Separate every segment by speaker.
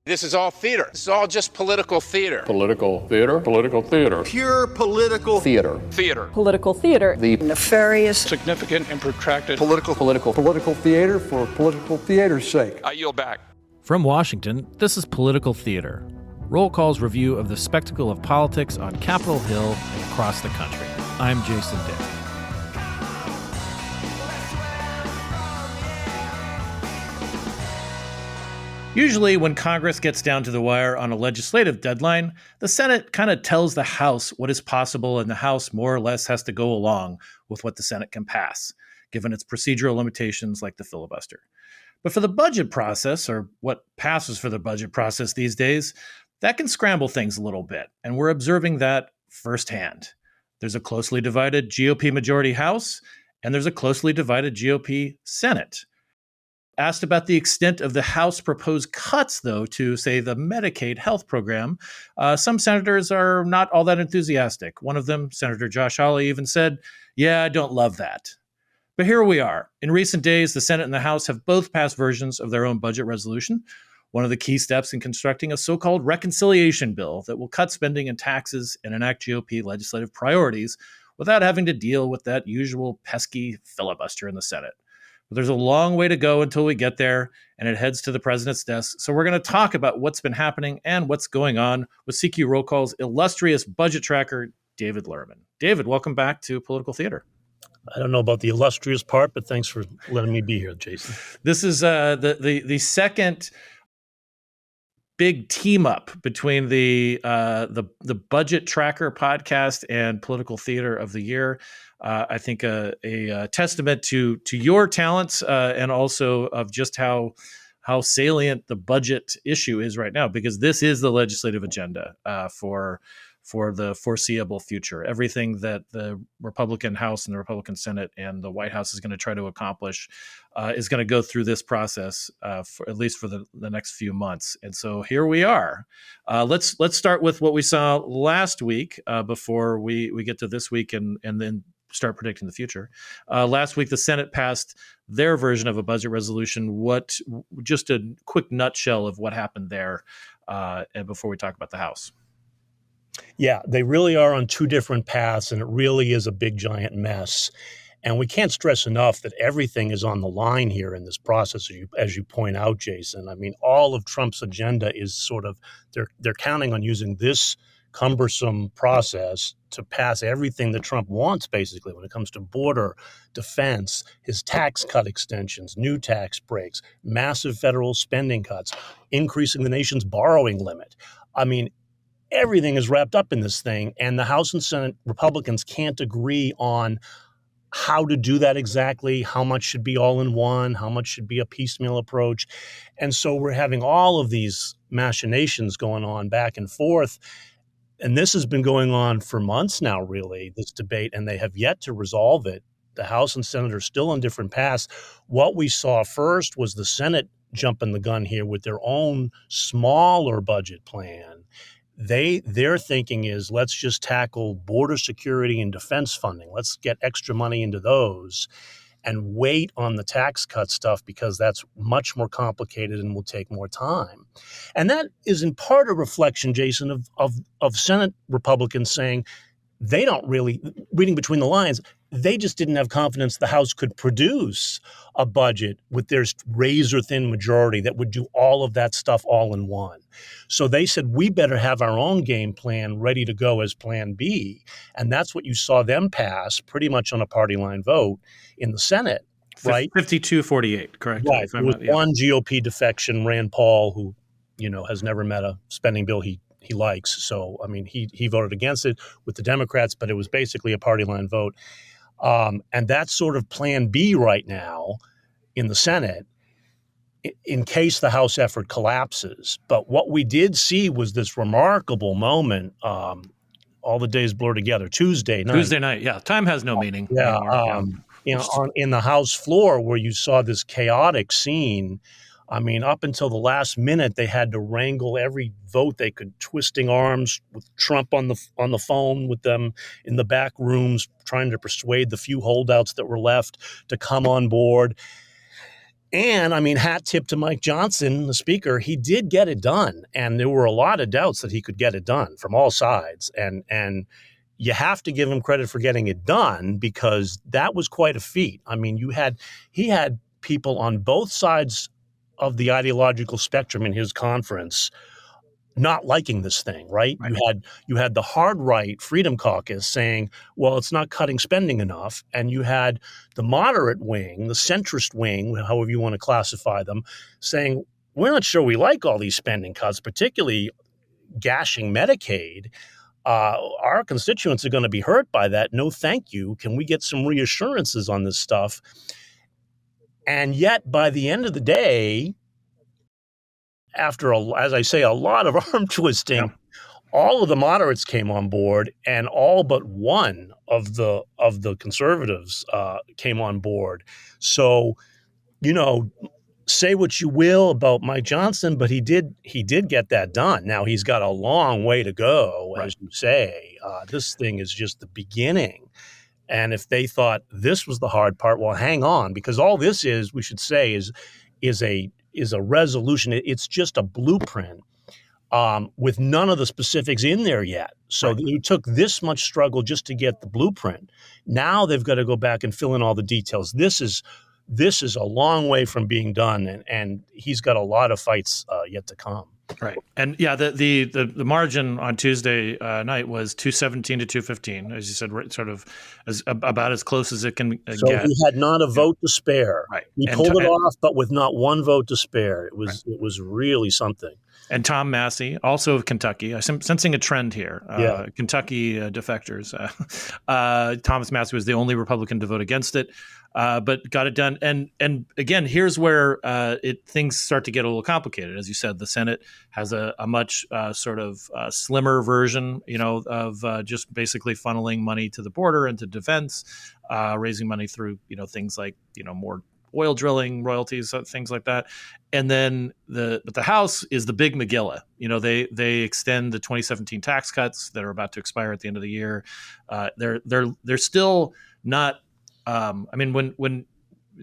Speaker 1: This is all theater. This is all just political theater.
Speaker 2: Political theater. Political theater.
Speaker 3: Pure political
Speaker 2: theater.
Speaker 1: Theater.
Speaker 4: Political theater.
Speaker 2: The
Speaker 4: nefarious,
Speaker 1: significant and protracted
Speaker 2: political theater for political theater's sake.
Speaker 1: I yield back.
Speaker 5: From Washington, this is Political Theater, Roll Call's review of the spectacle of politics on Capitol Hill and across the country. I'm Jason Dick. Usually, when Congress gets down to the wire on a legislative deadline, the Senate kind of tells the House what is possible, and the House more or less has to go along with what the Senate can pass, given its procedural limitations like the filibuster. But for the budget process, or what passes for the budget process these days, that can scramble things a little bit, and we're observing that firsthand. There's a closely divided GOP-majority House, and there's a closely divided GOP Senate. Asked about the extent of the House proposed cuts, though, to, say, the Medicaid health program, some senators are not all that enthusiastic. One of them, Senator Josh Hawley, even said, "Yeah, I don't love that." But here we are. In recent days, the Senate and the House have both passed versions of their own budget resolution, one of the key steps in constructing a so-called reconciliation bill that will cut spending and taxes and enact GOP legislative priorities without having to deal with that usual pesky filibuster in the Senate. But there's a long way to go until we get there, and it heads to the president's desk. So we're going to talk about what's been happening and what's going on with CQ Roll Call's illustrious budget tracker, David Lerman. David, welcome back to Political Theater.
Speaker 6: I don't know about the illustrious part, but thanks for letting me be here, Jason.
Speaker 5: This is the second big team up between the Budget Tracker podcast and Political Theater of the Year. I think a testament to your talents and also of just how salient the budget issue is right now, because this is the legislative agenda for the foreseeable future. Everything that the Republican House and the Republican Senate and the White House is going to try to accomplish is going to go through this process for at least for the next few months. And so here we are. Let's start with what we saw last week before we get to this week and then start predicting the future. Last week, the Senate passed their version of a budget resolution. Just a quick nutshell of what happened there and before we talk about the House.
Speaker 6: Yeah, they really are on two different paths, and it really is a big, giant mess. And we can't stress enough that everything is on the line here in this process, as you point out, Jason. I mean, all of Trump's agenda is sort of, they're counting on using this cumbersome process to pass everything that Trump wants, basically, when it comes to border, defense, his tax cut extensions, new tax breaks, massive federal spending cuts, increasing the nation's borrowing limit. I mean, everything is wrapped up in this thing, and the House and Senate Republicans can't agree on how to do that exactly, how much should be all in one, how much should be a piecemeal approach. And so we're having all of these machinations going on back and forth. And this has been going on for months now, really, this debate, and they have yet to resolve it. The House and Senate are still on different paths. What we saw first was the Senate jumping the gun here with their own smaller budget plan. Their thinking is, let's just tackle border security and defense funding. Let's get extra money into those and wait on the tax cut stuff because that's much more complicated and will take more time. And that is in part a reflection, Jason, of Senate Republicans saying they don't really, reading between the lines, they just didn't have confidence the House could produce a budget with their razor-thin majority that would do all of that stuff all in one. So they said, we better have our own game plan ready to go as Plan B. And that's what you saw them pass pretty much on a party line vote in the Senate, right?
Speaker 5: 52-48, correct?
Speaker 6: Right. There was one GOP defection, Rand Paul, who, has never met a spending bill he likes. So, I mean, he voted against it with the Democrats, but it was basically a party line vote. And that's sort of Plan B right now in the Senate in case the House effort collapses. But what we did see was this remarkable moment. All the days blur together. Tuesday night.
Speaker 5: Yeah. Time has no meaning.
Speaker 6: Yeah. In the House floor where you saw this chaotic scene. I mean, up until the last minute, they had to wrangle every vote they could, twisting arms with Trump on the phone with them in the back rooms, trying to persuade the few holdouts that were left to come on board. And I mean, hat tip to Mike Johnson, the speaker, he did get it done. And there were a lot of doubts that he could get it done from all sides. And you have to give him credit for getting it done, because that was quite a feat. I mean, he had people on both sides of the ideological spectrum in his conference not liking this thing, right? You had the hard right Freedom Caucus saying, well, it's not cutting spending enough. And you had the moderate wing, the centrist wing, however you want to classify them, saying, we're not sure we like all these spending cuts, particularly gashing Medicaid. Our constituents are going to be hurt by that. No, thank you. Can we get some reassurances on this stuff? And yet, by the end of the day, after, as I say, a lot of arm twisting, all of the moderates came on board, and all but one of the conservatives came on board. So, say what you will about Mike Johnson, but he did get that done. Now he's got a long way to go, as you say. This thing is just the beginning. And if they thought this was the hard part, well, hang on, because all this is, we should say, is a resolution. It's just a blueprint with none of the specifics in there yet. So it took this much struggle just to get the blueprint. Now they've got to go back and fill in all the details. This is a long way from being done, and he's got a lot of fights yet to come.
Speaker 5: Right. And yeah, the margin on Tuesday night was 217 to 215, as you said, sort of about as close as it can get.
Speaker 6: So he had not a vote to spare.
Speaker 5: Right.
Speaker 6: He pulled it off, but with not one vote to spare. It was really something.
Speaker 5: And Tom Massey, also of Kentucky, I'm sensing a trend here. Kentucky defectors. Thomas Massey was the only Republican to vote against it, but got it done. And again, here's where things start to get a little complicated. As you said, the Senate has a much sort of slimmer version, of just basically funneling money to the border and to defense, raising money through, things like, more oil drilling, royalties, things like that. And then but the House is the big Megillah. They extend the 2017 tax cuts that are about to expire at the end of the year. They're still not. When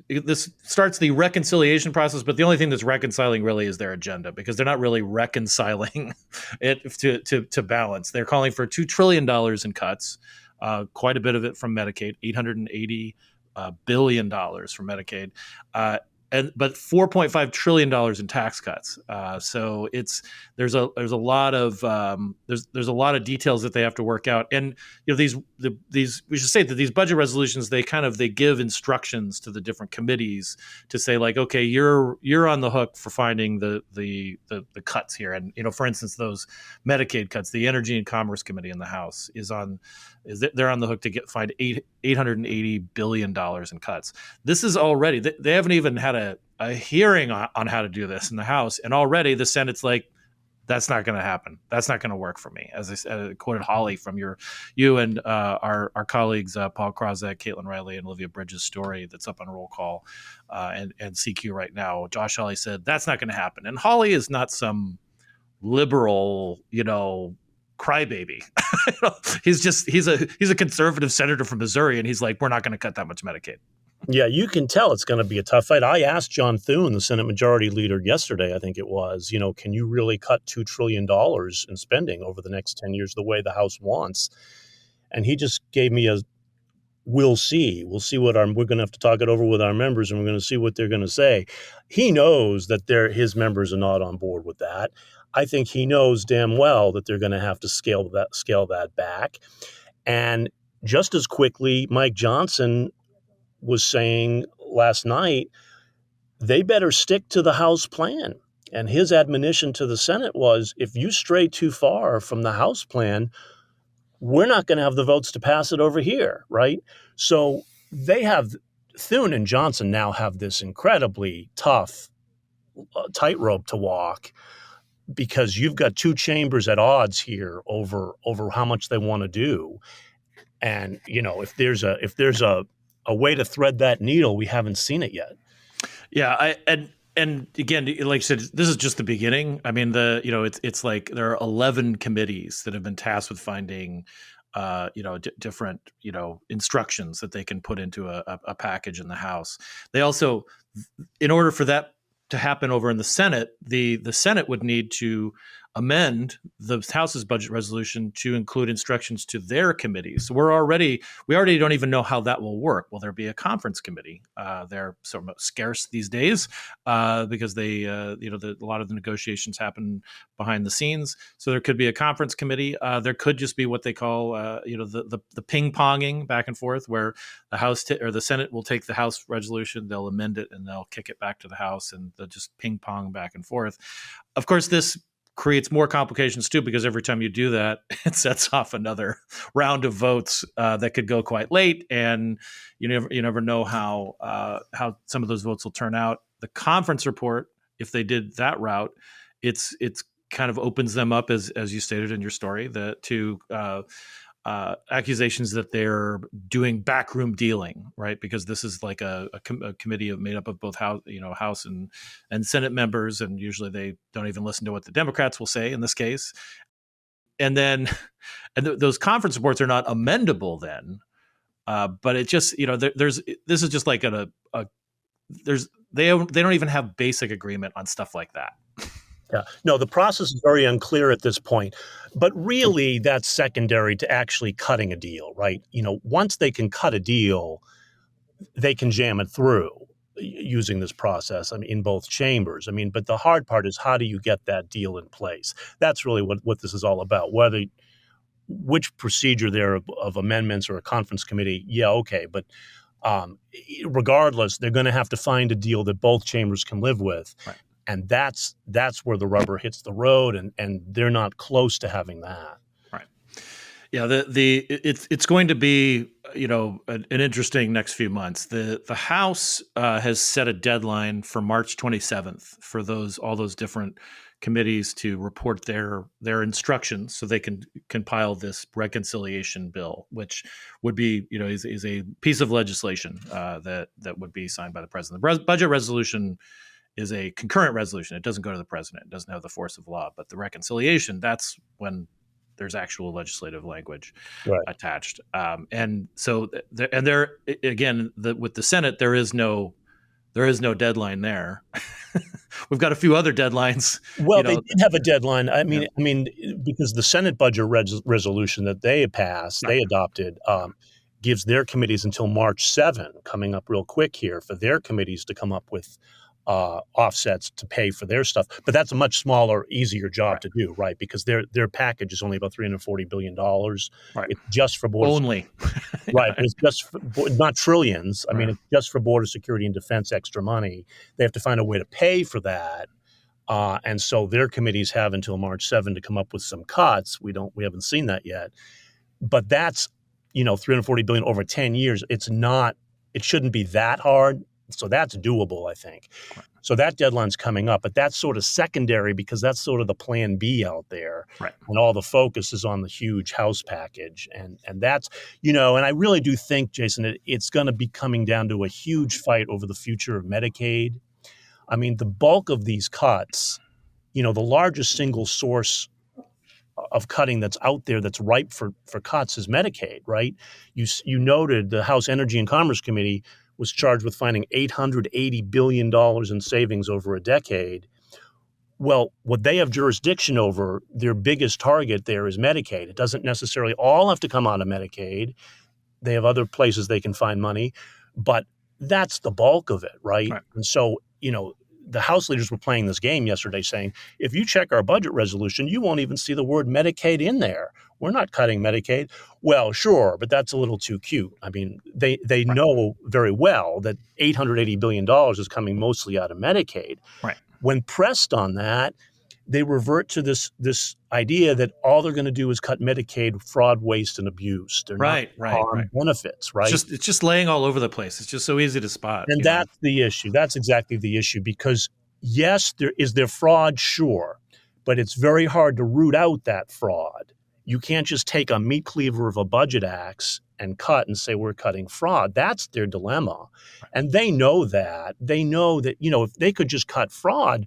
Speaker 5: this starts the reconciliation process, but the only thing that's reconciling really is their agenda, because they're not really reconciling it to balance. They're calling for $2 trillion in cuts, quite a bit of it from Medicaid, $880 billion from Medicaid, but $4.5 trillion in tax cuts. So there's a lot of details that they have to work out. And these we should say that these budget resolutions, they give instructions to the different committees to say, like, okay, you're on the hook for finding the cuts here. And for instance, those Medicaid cuts, the Energy and Commerce Committee in the House they're on the hook to find $880 billion in cuts. This is already, they haven't even had a hearing on how to do this in the House, and already the Senate's like, that's not going to happen. That's not going to work for me. As I said, quoted Hawley from you and our colleagues, Paul Krawzak, Caitlin Riley, and Olivia Bridges' story that's up on Roll Call and CQ right now. Josh Hawley said that's not going to happen. And Hawley is not some liberal, crybaby. He's a conservative senator from Missouri, and he's like, we're not going to cut that much Medicaid.
Speaker 6: Yeah, you can tell it's going to be a tough fight. I asked John Thune, the Senate Majority Leader, yesterday, I think it was, can you really cut $2 trillion in spending over the next 10 years the way the House wants? And he just gave me we'll see. We'll see we're going to have to talk it over with our members, and we're going to see what they're going to say. He knows that his members are not on board with that. I think he knows damn well that they're going to have to scale that back. And just as quickly, Mike Johnson was saying last night, they better stick to the House plan. And his admonition to the Senate was, if you stray too far from the House plan, we're not going to have the votes to pass it over here, right? So Thune and Johnson now have this incredibly tough tightrope to walk, because you've got two chambers at odds here over how much they want to do. And, if there's a way to thread that needle, we haven't seen it yet.
Speaker 5: Yeah. And again, like you said, this is just the beginning. I mean, it's like there are 11 committees that have been tasked with finding different, instructions that they can put into a package in the House. They also, in order for that to happen over in the Senate, the Senate would need to amend the House's budget resolution to include instructions to their committees. So we already don't even know how that will work. Will there be a conference committee? They're sort of scarce these days because they, a lot of the negotiations happen behind the scenes. So there could be a conference committee. There could just be what they call, the ping ponging back and forth, where the House or the Senate will take the House resolution, they'll amend it, and they'll kick it back to the House, and they'll just ping pong back and forth. Of course, this creates more complications too, because every time you do that, it sets off another round of votes that could go quite late, and you never know how some of those votes will turn out. The conference report, if they did that route, it's kind of opens them up, as you stated in your story, to accusations that they're doing backroom dealing, right? Because this is like a committee made up of both House and Senate members, and usually they don't even listen to what the Democrats will say in this case. And then, those conference reports are not amendable then, but it just this is just like they don't even have basic agreement on stuff like that.
Speaker 6: Yeah. No, the process is very unclear at this point, but really that's secondary to actually cutting a deal, right? Once they can cut a deal, they can jam it through using this process, in both chambers. But the hard part is, how do you get that deal in place? That's really what this is all about. Which procedure there of amendments or a conference committee, yeah, okay, but regardless, they're going to have to find a deal that both chambers can live with.
Speaker 5: Right.
Speaker 6: And that's where the rubber hits the road, and they're not close to having that.
Speaker 5: Right. Yeah. It's going to be an interesting next few months. The House has set a deadline for March 27th for all those different committees to report their instructions, so they can compile this reconciliation bill, which would be is a piece of legislation that would be signed by the president. The budget resolution is a concurrent resolution. It doesn't go to the president. It doesn't have the force of law. But the reconciliation, that's when there's actual legislative language attached. And so, with the Senate, there is no deadline there. We've got a few other deadlines.
Speaker 6: Well, they did have a deadline. Because the Senate budget resolution that they passed, they adopted, gives their committees until March 7, coming up real quick here, for their committees to come up with offsets to pay for their stuff. But that's a much smaller, easier job to do, right? Because their package is only about $340 billion.
Speaker 5: Right.
Speaker 6: It's just for border
Speaker 5: only.
Speaker 6: Right. It's just not trillions. It's just for border security and defense extra money. They have to find a way to pay for that. And so their committees have until March 7 to come up with some cuts. We haven't seen that yet. But that's, $340 billion over 10 years. It shouldn't be that hard. So that's doable, I think. So that deadline's coming up, but that's sort of secondary, because that's sort of the plan B out there.
Speaker 5: Right.
Speaker 6: And all the focus is on the huge House package. And that's, and I really do think, Jason, it's going to be coming down to a huge fight over the future of Medicaid. The bulk of these cuts, the largest single source of cutting that's out there that's ripe for cuts is Medicaid, right? You noted the House Energy and Commerce Committee was charged with finding $880 billion in savings over a decade. Well, what they have jurisdiction over, their biggest target there is Medicaid. It doesn't necessarily all have to come out of Medicaid. They have other places they can find money, but that's the bulk of it, right? And so, the House leaders were playing this game yesterday saying, if you check our budget resolution, you won't even see the word Medicaid in there. We're not cutting Medicaid. Well, sure, but that's a little too cute. They know very well that $880 billion is coming mostly out of Medicaid.
Speaker 5: Right.
Speaker 6: When pressed on that, they revert to this idea that all they're going to do is cut Medicaid fraud, waste, and abuse. They're not harm benefits, right?
Speaker 5: It's just laying all over the place. It's just so easy to spot.
Speaker 6: And that's the issue. That's exactly the issue, because yes, there fraud, sure, but it's very hard to root out that fraud. You can't just take a meat cleaver of a budget axe and cut and say we're cutting fraud. That's their dilemma. And they know that. They know that, if they could just cut fraud,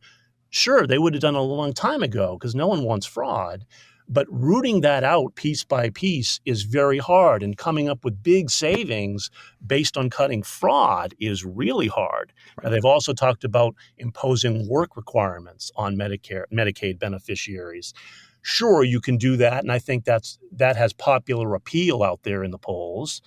Speaker 6: sure, they would have done it a long time ago, because no one wants fraud. But rooting that out piece by piece is very hard, and coming up with big savings based on cutting fraud is really hard. Now, they've also talked about imposing work requirements on Medicaid beneficiaries. Sure, you can do that, and I think that has popular appeal out there in the polls,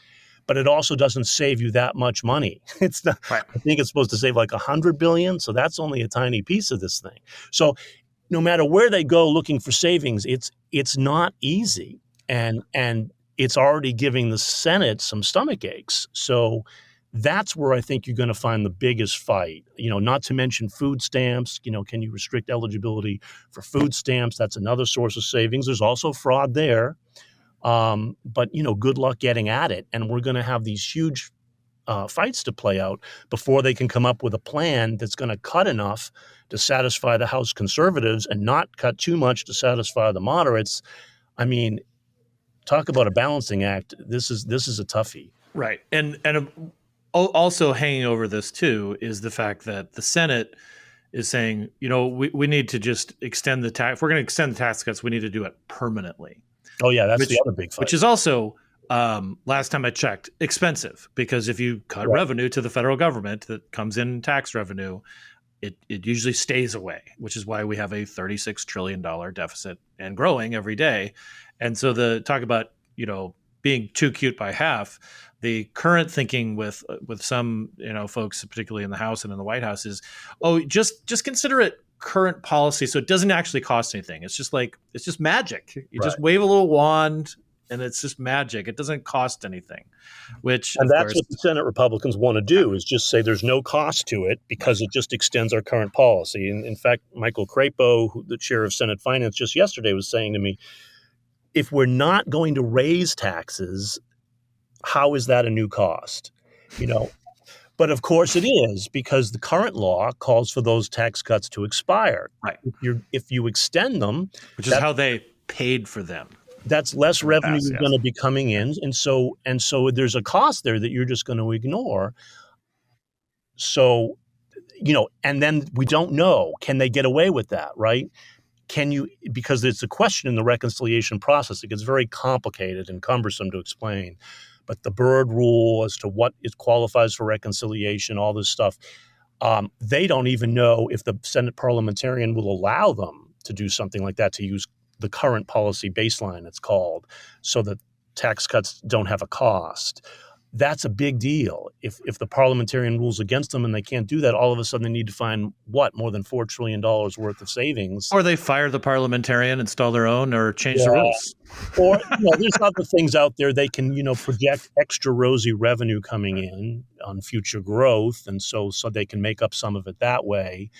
Speaker 6: but it also doesn't save you that much money. It's not,
Speaker 5: Right.
Speaker 6: I think it's supposed to save like $100 billion, so that's only a tiny piece of this thing. So no matter where they go looking for savings, it's not easy, and it's already giving the Senate some stomach aches. So that's where I think you're going to find the biggest fight. Not to mention food stamps. Can you restrict eligibility for food stamps? That's another source of savings. There's also fraud there, but good luck getting at it. And we're going to have these huge fights to play out before they can come up with a plan that's going to cut enough to satisfy the House conservatives and not cut too much to satisfy the moderates. I mean, talk about a balancing act. This is a toughie.
Speaker 5: Right. And also hanging over this too is the fact that the Senate is saying, we need to just extend the tax. If we're going to extend the tax cuts, we need to do it permanently.
Speaker 6: Oh yeah, that's the other big fight.
Speaker 5: Which is also, last time I checked, expensive, because if you cut revenue to the federal government that comes in tax revenue, it usually stays away, which is why we have a $36 trillion deficit and growing every day. And so the talk about, being too cute by half, the current thinking with some, folks, particularly in the House and in the White House, is, just consider it current policy. So it doesn't actually cost anything. It's just magic. You just wave a little wand and it's just magic. It doesn't cost anything,
Speaker 6: and that's what the Senate Republicans want to do, is just say there's no cost to it because it just extends our current policy. And in fact, Michael Crapo, the chair of Senate Finance, just yesterday was saying to me, if we're not going to raise taxes, how is that a new cost? But of course it is, because the current law calls for those tax cuts to expire.
Speaker 5: Right.
Speaker 6: If you extend them,
Speaker 5: which is how they paid for them.
Speaker 6: That's less revenue going to be coming in, and so there's a cost there that you're just going to ignore. So, and then we don't know, can they get away with that, right? Because it's a question in the reconciliation process. It gets very complicated and cumbersome to explain. But the Byrd rule as to what qualifies for reconciliation, all this stuff, they don't even know if the Senate parliamentarian will allow them to do something like that, to use the current policy baseline, it's called, so that tax cuts don't have a cost. That's a big deal. If the parliamentarian rules against them and they can't do that, all of a sudden they need to find more than $4 trillion worth of savings.
Speaker 5: Or they fire the parliamentarian, install their own, or change the rules.
Speaker 6: Or there's other things out there. They can project extra rosy revenue coming in on future growth, and so they can make up some of it that way.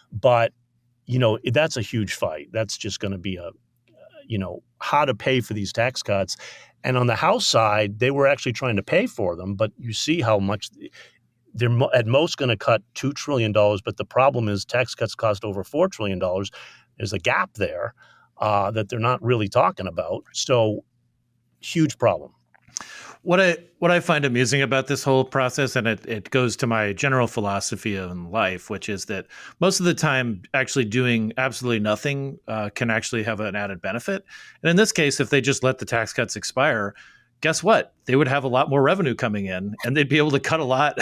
Speaker 6: But that's a huge fight. That's just going to be how to pay for these tax cuts. And on the House side, they were actually trying to pay for them, but you see how much they're at most going to cut $2 trillion. But the problem is tax cuts cost over $4 trillion. There's a gap there that they're not really talking about. So huge problem.
Speaker 5: What I find amusing about this whole process, and it goes to my general philosophy in life, which is that most of the time actually doing absolutely nothing can actually have an added benefit. And in this case, if they just let the tax cuts expire, guess what? They would have a lot more revenue coming in, and they'd be able to cut a lot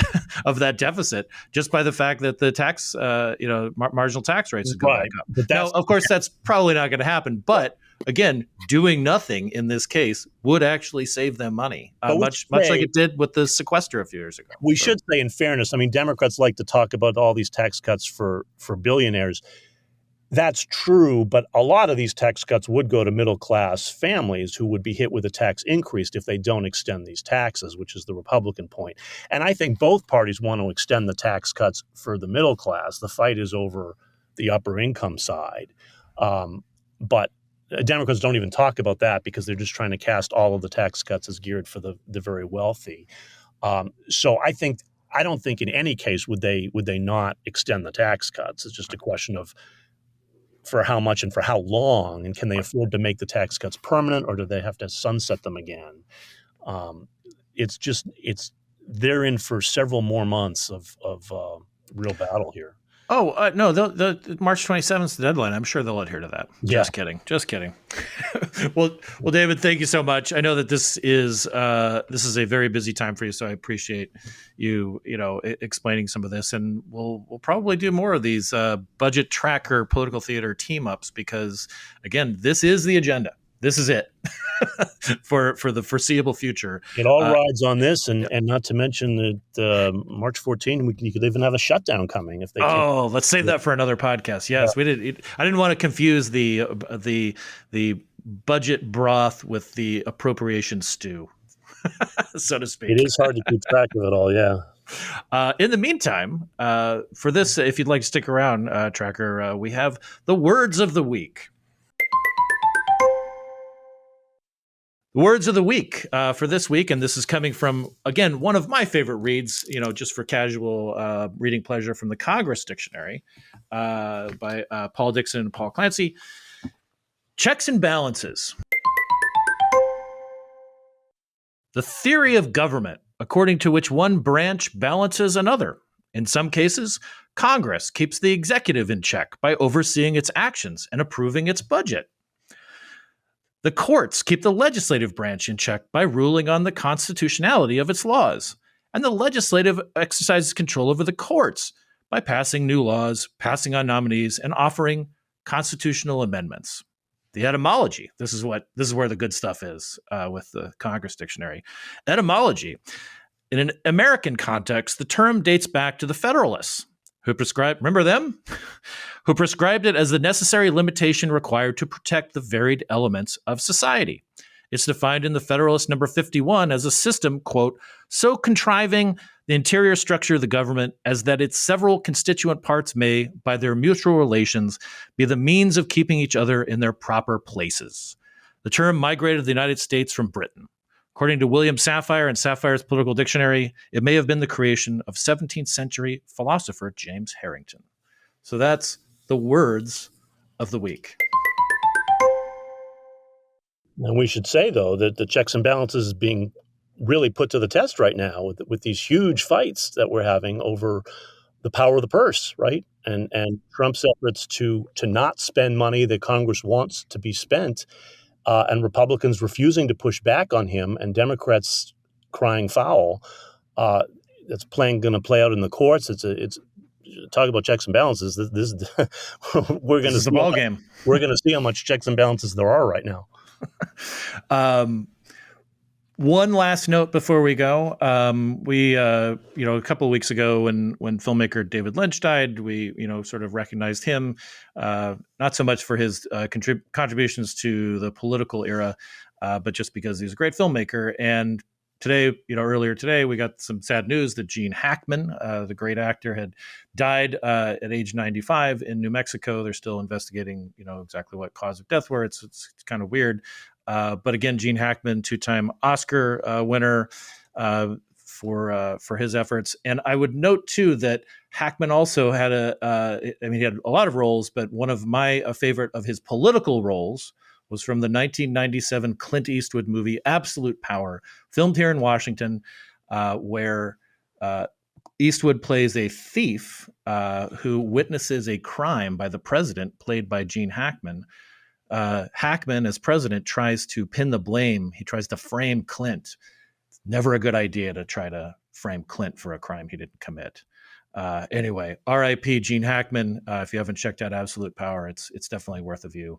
Speaker 5: of that deficit just by the fact that the tax, marginal tax rates would go back up. Now, of course, that's probably not going to happen, but again, doing nothing in this case would actually save them money, much like it did with the sequester a few years ago.
Speaker 6: We should say, in fairness, Democrats like to talk about all these tax cuts for billionaires. That's true, but a lot of these tax cuts would go to middle-class families who would be hit with a tax increase if they don't extend these taxes, which is the Republican point. And I think both parties want to extend the tax cuts for the middle class. The fight is over the upper income side. But Democrats don't even talk about that because they're just trying to cast all of the tax cuts as geared for the very wealthy. So I don't think in any case would they not extend the tax cuts. It's just a question of for how much and for how long, and can they afford to make the tax cuts permanent, or do they have to sunset them again? They're in for several more months of real battle here.
Speaker 5: No, the March 27th is the deadline. I'm sure they'll adhere to that.
Speaker 6: Yeah.
Speaker 5: Just kidding. well, David, thank you so much. I know that this is a very busy time for you, so I appreciate you explaining some of this, and we'll probably do more of these budget tracker political theater team ups because, again, this is the agenda. This is it for the foreseeable future.
Speaker 6: It all rides on this, and not to mention that March 14, you could even have a shutdown coming if they can't.
Speaker 5: Oh, let's save that for another podcast. Yes, we did. I didn't want to confuse the budget broth with the appropriation stew, so to speak.
Speaker 6: It is hard to keep track of it all, yeah.
Speaker 5: In the meantime, for this, if you'd like to stick around, Tracker, we have the words of the week. The words of the week for this week, and this is coming from, again, one of my favorite reads, just for casual reading pleasure, from the Congress Dictionary by Paul Dixon and Paul Clancy. Checks and balances. The theory of government, according to which one branch balances another. In some cases, Congress keeps the executive in check by overseeing its actions and approving its budget. The courts keep the legislative branch in check by ruling on the constitutionality of its laws, and the legislative exercises control over the courts by passing new laws, passing on nominees, and offering constitutional amendments. The etymology. This is where the good stuff is with the Congress Dictionary. Etymology. In an American context, the term dates back to the Federalists, who prescribed, remember them? Who prescribed it as the necessary limitation required to protect the varied elements of society. It's defined in the Federalist number 51 as a system, quote, so contriving the interior structure of the government as that its several constituent parts may, by their mutual relations, be the means of keeping each other in their proper places. The term migrated to the United States from Britain. According to William Safire and Safire's Political Dictionary, it may have been the creation of 17th century philosopher James Harrington. So that's the words of the week.
Speaker 6: And we should say, though, that the checks and balances is being really put to the test right now with these huge fights that we're having over the power of the purse, right? And Trump's efforts to not spend money that Congress wants to be spent, and Republicans refusing to push back on him, and Democrats crying foul. That's going to play out in the courts. It's talk about checks and balances. This is the
Speaker 5: ball game.
Speaker 6: We're going to see how much checks and balances there are right now.
Speaker 5: One last note before we go. We a couple of weeks ago when filmmaker David Lynch died, we sort of recognized him, not so much for his contributions to the political era, but just because he was a great filmmaker. And today, earlier today, we got some sad news that Gene Hackman, the great actor, had died at age 95 in New Mexico. They're still investigating, exactly what cause of death were. It's kind of weird. But again, Gene Hackman, two-time Oscar winner for his efforts. And I would note too that Hackman also had he had a lot of roles, but one of my favorite of his political roles was from the 1997 Clint Eastwood movie Absolute Power, filmed here in Washington, where Eastwood plays a thief who witnesses a crime by the president, played by Gene Hackman. Hackman, as president, tries to pin the blame. He tries to frame Clint. It's never a good idea to try to frame Clint for a crime he didn't commit. Anyway, R.I.P. Gene Hackman. If you haven't checked out Absolute Power, it's definitely worth a view.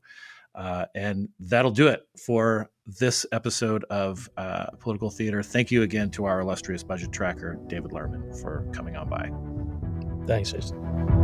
Speaker 5: And that'll do it for this episode of Political Theater. Thank you again to our illustrious budget tracker, David Lerman, for coming on by.
Speaker 6: Thanks, Jason.